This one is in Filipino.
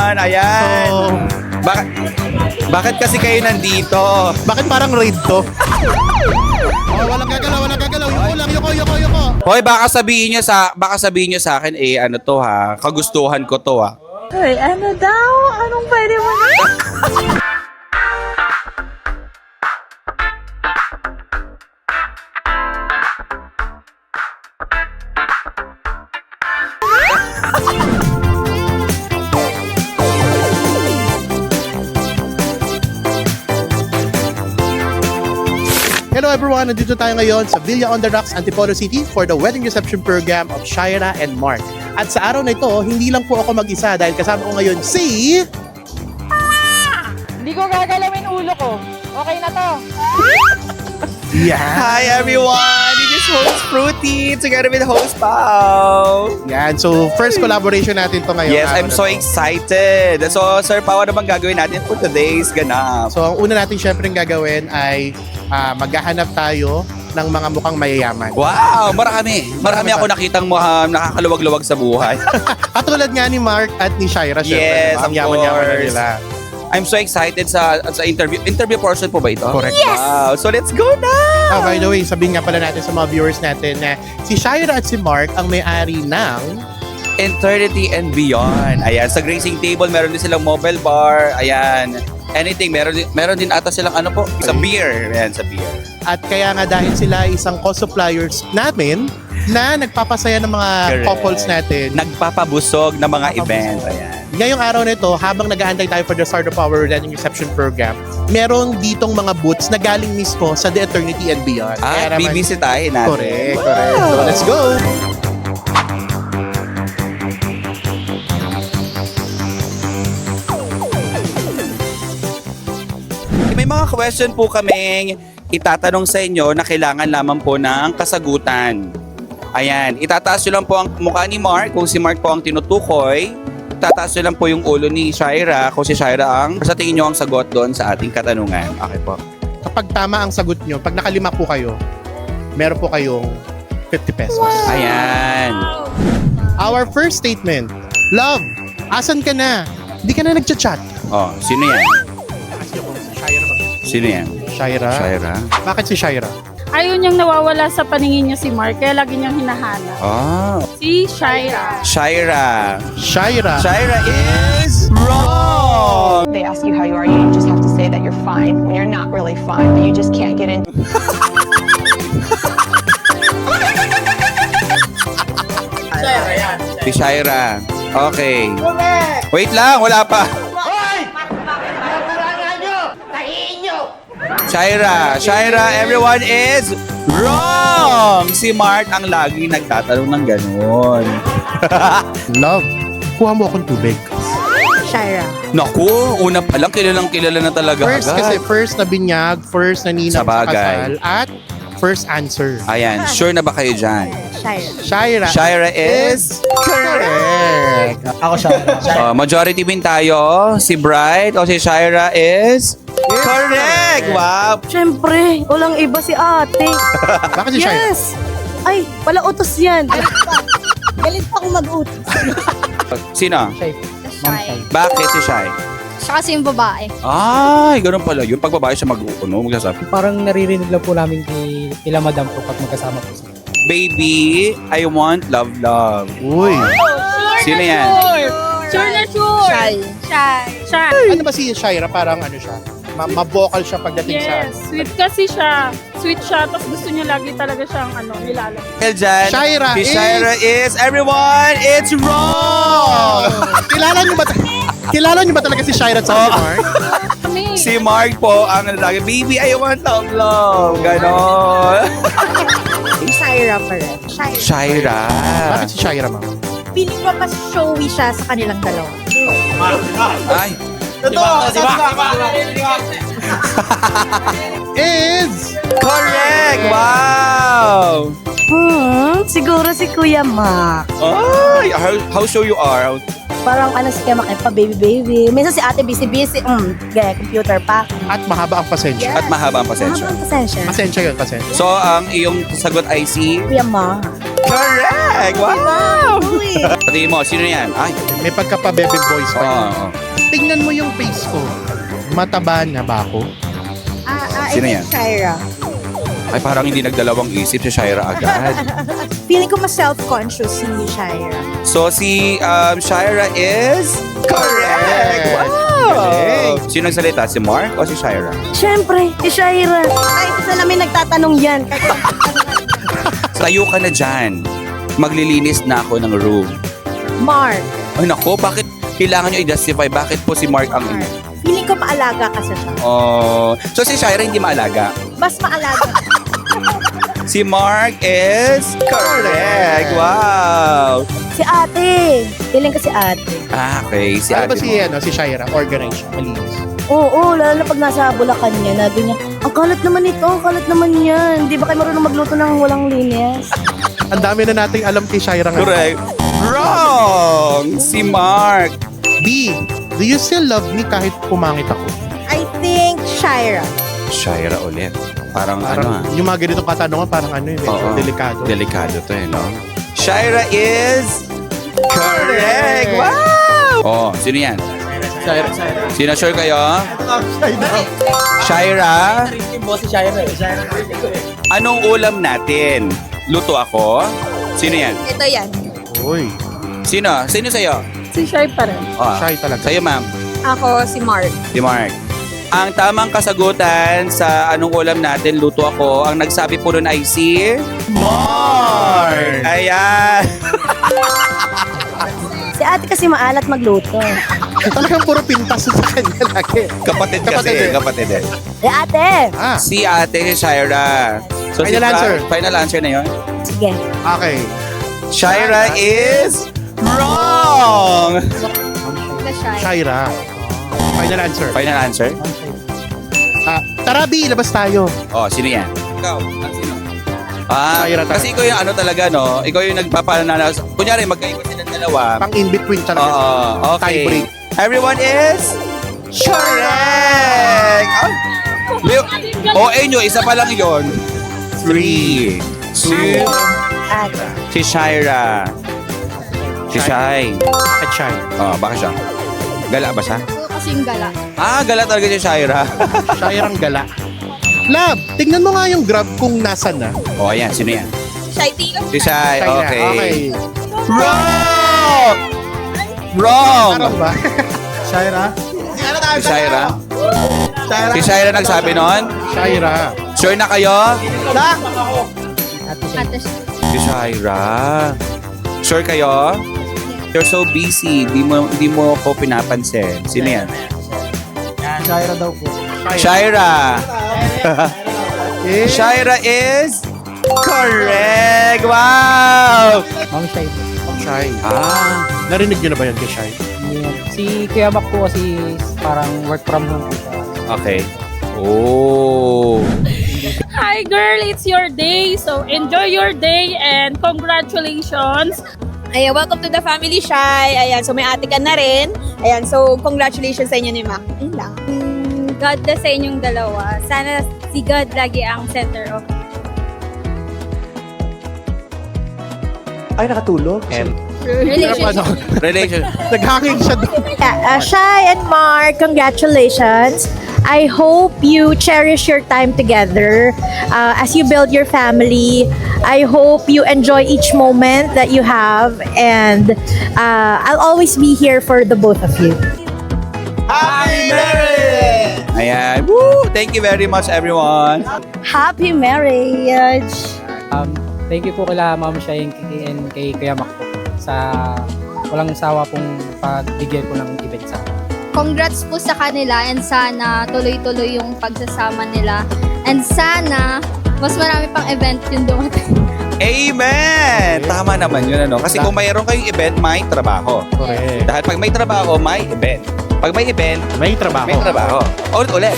everyone. Ayan. So, Bakit kasi kayo nandito? bakit parang raid to? Oh, walang gagalaw. Yuko lang, yuko. Hoy, baka sabihin niyo sa akin ano to ha, kagustuhan ko to ha. Hoy, ano daw? Anong pwede mo na? Hello everyone, nandito tayo ngayon sa Villa on the Rocks, Antipolo City for the wedding reception program of Shaira and Mark. At sa araw na ito, hindi lang po ako mag-isa dahil kasama ko ngayon si... Hindi ko gagalawin ulo ko. Okay na to. Yeah. Hi everyone, this is host Fruity together with host Pao. Yan, so first collaboration natin to ngayon. Yes, I'm araw so na to. excited. So, Sir Pao, ano bang gagawin natin for today's ganap? So ang una natin syempre gagawin ay maghahanap tayo ng mga mukhang mayayaman. Wow, marami. Marami ako nakitang nakakaluwag-luwag sa buhay. Katulad nga ni Mark at ni Shaira, syempre. Yes, diba? Ang of yaman-yaman na course. nila. I'm so excited sa interview. Interview portion po ba ito? Correct. Wow, so let's go na! By the way, sabihin nga pala natin sa mga viewers natin na si Shaira at si Mark ang may-ari ng Eternity and Beyond. Ayan, sa Grazing Table, meron din silang mobile bar. Ayan, anything. Meron din ata silang ano po, sa beer. Ayan, sa beer. at kaya nga dahil sila isang co-suppliers namin na nagpapasaya ng mga Correct. couples natin. Nagpapabusog ng mga event. Ayan. Ngayong araw na ito, habang nag-aantay tayo for the Start of Our wedding reception program, meron ditong mga booths na galing mismo sa The Eternity and Beyond. Kaya naman- bibisitahin natin. Correct, correct. So, let's go! May mga question po kaming itatanong sa inyo na kailangan lamang po ng kasagutan. Ayan, itataas nyo lang po ang mukha ni Mark kung si Mark po ang tinutukoy. Itataas nyo lang po yung ulo ni Shaira kung si Shaira ang sa tingin nyo ang sagot doon sa ating katanungan. Okay po. Kapag tama ang sagot nyo, pag nakalima po kayo, meron po kayong 50 pesos. Ayan. Our first statement, Love, asan ka na? Di ka na nagchat-chat. Oh, sino yan? Kasi ako, si Shaira ba? Sino yan? Shaira? Shaira? Bakit si Shaira? Ayaw niyang nawawala sa paningin niya si Mark, kaya lagi niyang hinahanap. Ah, Si Shaira. Shaira. Shaira. Shaira is wrong. They ask you how you are, you just have to say that you're fine when you're not really fine, but you just can't get into Si Shaira. Okay. Wait lang, wala pa. Shaira, everyone is wrong! Si Mark ang laging nagtatanong ng ganun. Love, kuha mo akong tubig. Shaira. Naku, una pa lang, kilala na talaga First agad. kasi first na binyag, first na ninang Sa sa bagay. kasal, at first answer. Ayan, sure na ba kayo dyan? Shaira. Shaira. Shaira is correct. Ako siya. majority win tayo. Si Bright o si Shaira is correct! Wow! Siyempre, walang iba si ate. Bakit si Shaira? Yes! Ay, wala utos yan. Galit pa akong mag-utos. Sino? Shy. Bakit si Shai? Siya kasi yung babae. Ay, ganun pala yun. Pag babae siya magsasabi. Parang naririnig lang po namin kila madam po pag magkasama po sila. Baby, I want love. Uy. Sino yan? Sure na sure. Shy. Shy. Ano ba si Shaira? Parang ano siya? Ma-vocal siya pagdating sa... Yes, sweet kasi siya. Sweet siya, tapos gusto niya lagi talaga siyang nilalang. Dahil dyan, Shaira si is- Shaira is, everyone, it's wrong! Kilala niyo ba talaga si Shaira at si Mark? Kami. Si Mark po ang lagi, baby, I want love. Ganon. Shaira pa rin. Shaira. Shaira. Bakit si Shaira, ma'am? Feeling ko mas showy siya sa kanilang dalawa. Ay, Is... correct! Wow! Siguro si Kuya Mac. Ay, how sure you are? Parang si Kuya Mac, pa baby. Minsan si ate busy. Computer pa. At mahaba ang pasensya. At mahaba ang pasensya. Mahabang pasensya. Pasensya yun, pasensya. So, ang iyong sagot ay si Kuya Mac. Correct! Wow! Pati mo, sino yan? Ay, May pagkapa-baby boys pa yun. oo. Tingnan mo yung face ko. Mataba na ba ako? Sino yan? Shaira. Ay, parang hindi nagdalawang isip si Shaira agad. Feeling ko mas self-conscious si Shaira. So, si Shaira is... Correct! Wow! Galing. Sino nagsalita? Si Mark o si Shaira? Siyempre, si Shaira. Ay, isa namin nagtatanong yan. Tayo ka na dyan. Maglilinis na ako ng room. Mark. Ay, nako, bakit kailangan nyo i-justify? Bakit po si Mark ang... Feeling ko maalaga kasi siya. Oh, so si Shaira hindi maalaga. Mas maalaga. Si Mark is... Correct! Wow! Si ate. Feeling ko si ate. Ah, okay. Si Ano ba ate si, mo. si Shaira? Organize siya. Malinis. Oo, lalo na pag nasa Bulacan niya, nabi niya, ang kalat naman ito, ang kalat naman yan. Di ba kayo marunong magluto ng walang linis? Ang dami na nating alam kay Shaira nga. Correct. Wrong! Si Mark. B, do you still love me kahit pumangit ako? I think Shaira. Shaira ulit. Parang, Parang yung mga ganitong katanungan, parang ano yun, medyo Oo. delikado. Delikado to eh, no? Shaira is... Correct! Wow! Oh, sino yan? Sino sure kayo? Shaira? Anong ulam natin? Luto ako? Sino yan? Ito yan. Uy, Sino? Sino sa'yo? Si Shy pa rin. Oh, shy talaga. sa'yo, ma'am. Ako si Mark. Si Mark. Ang tamang kasagutan sa anong ulam natin, luto ako, ang nagsabi po nun ay si... Mark! Ayan! Si ate kasi maalat magluto. Talagang puro pintas sa kanya lagi. Kapatid kapatid eh. Si ate! Ah, Si ate si Shaira. So, Final answer. Final answer na yun. Sige. okay. Shaira is wrong! Shaira. Final answer. Final answer? Tara, B, labas tayo. Oh, sino yan? Ikaw. Sino? Ah, Shaira talaga. kasi ikaw yung ano talaga, no? Ikaw yung nagpapananaw. Kunyari, magkaiba silang dalawa. Pang in-between talaga. Oo, Tie okay. break. Everyone is correct! nyo, isa pa lang yon. 3, 2, Ate. si Shaira. Si Shai. Bakit shy? Oh, baka siya. Gala ba siya? Kasing gala. Ah, gala talaga si Shaira. Shairang gala. Lab, tingnan mo nga yung grab kung nasan na. Oh, ayan. Sino yan? Shy tingin. Si Shai. Shaira, Okay. Wrong! Wrong! Araw ba? Shaira? Si Shaira? Si Shaira nagsabi nun? Shaira. Sure na kayo? Ate Si Shaira. Sure kayo? You're so busy. Di mo ko pinapansin. Sino yan? Shaira daw po. Shaira. Eh, Shaira is correct. Wow! Ma'am Shai po. Shy. Ah, Narinig nyo na ba yan kay Shy? Yun. Si Kuya Mac po kasi parang work from home po siya. okay. Oh. Hi girl, it's your day. So enjoy your day and congratulations. Ayan, welcome to the family, Shy. Ayan, so may ate ka na rin. Ayan, so congratulations sa inyo ni Mac. Ayun lang. God bless sa inyong dalawa. Sana si God lagi ang center of Ay, nakatulog. And, relationship. Relation. naghangin siya doon. Shai and Mark, congratulations. I hope you cherish your time together as you build your family. I hope you enjoy each moment that you have, and I'll always be here for the both of you. Happy marriage! Ayan. Woo! Thank you very much, everyone. Happy marriage! Thank you po kila Ma'am Shai and kay Kuya Mac po sa walang sawa pong pagbigay po ng event sa akin. Congrats po sa kanila and sana tuloy-tuloy yung pagsasama nila. And sana mas marami pang event yung dumating. Amen! Tama naman yun, ano? Kasi kung mayroon kayong event, may trabaho. Correct. Dahil pag may trabaho, may event. Pag may event, May trabaho. may trabaho. Ulit-ulit.